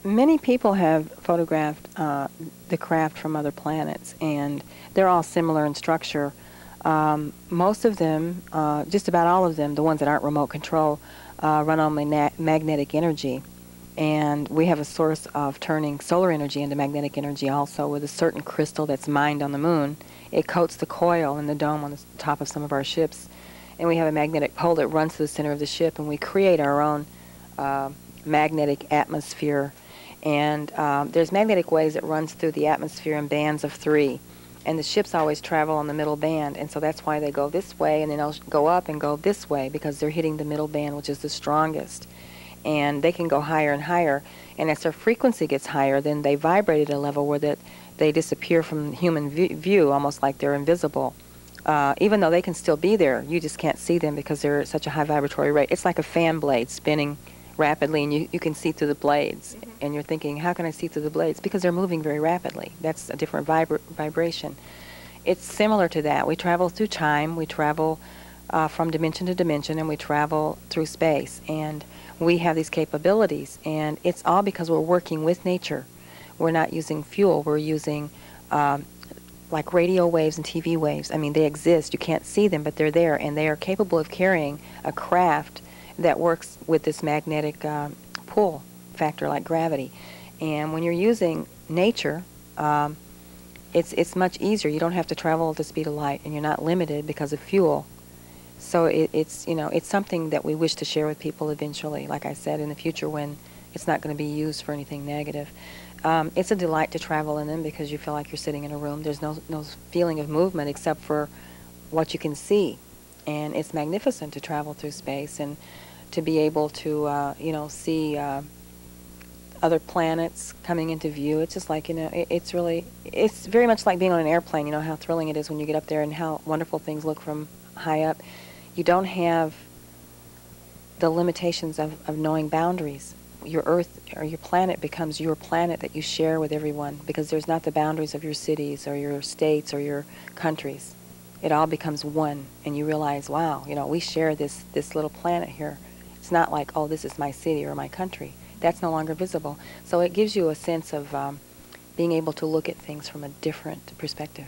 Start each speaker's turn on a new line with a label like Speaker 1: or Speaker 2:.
Speaker 1: Many people have photographed the craft from other planets, and they're all similar in structure. Most of them, just about all of them, the ones that aren't remote control, run on magnetic energy. And we have a source of turning solar energy into magnetic energy also with a certain crystal that's mined on the moon. It coats the coil in the dome on the top of some of our ships. And we have a magnetic pole that runs to the center of the ship, and we create our own magnetic atmosphere. And there's magnetic waves that runs through the atmosphere in bands of 3. And the ships always travel on the middle band, and so that's why they go this way, and then they'll go up and go this way, because they're hitting the middle band, which is the strongest. And they can go higher and higher, and as their frequency gets higher, then they vibrate at a level where they disappear from human view, almost like they're invisible. Even though they can still be there, you just can't see them because they're at such a high vibratory rate. It's like a fan blade spinning rapidly, and you can see through the blades. Mm-hmm. And you're thinking, how can I see through the blades? Because they're moving very rapidly. That's a different vibration. It's similar to that. We travel through time, we travel from dimension to dimension, and we travel through space. And we have these capabilities, and it's all because we're working with nature. We're not using fuel, we're using like radio waves and TV waves. I mean, they exist. You can't see them, but they're there, and they are capable of carrying a craft that works with this magnetic pull factor like gravity. And when you're using nature, it's much easier. You don't have to travel at the speed of light, and you're not limited because of fuel. So it's something that we wish to share with people eventually, like I said, in the future when it's not going to be used for anything negative. It's a delight to travel in them because you feel like you're sitting in a room. There's no feeling of movement except for what you can see. And it's magnificent to travel through space and to be able to, see other planets coming into view. It's just like, it's very much like being on an airplane. You know how thrilling it is when you get up there and how wonderful things look from high up. You don't have the limitations of knowing boundaries. Your Earth or your planet becomes your planet that you share with everyone because there's not the boundaries of your cities or your states or your countries. It all becomes one, and you realize, wow, we share this little planet here. It's not like, oh, this is my city or my country. That's no longer visible. So it gives you a sense of being able to look at things from a different perspective.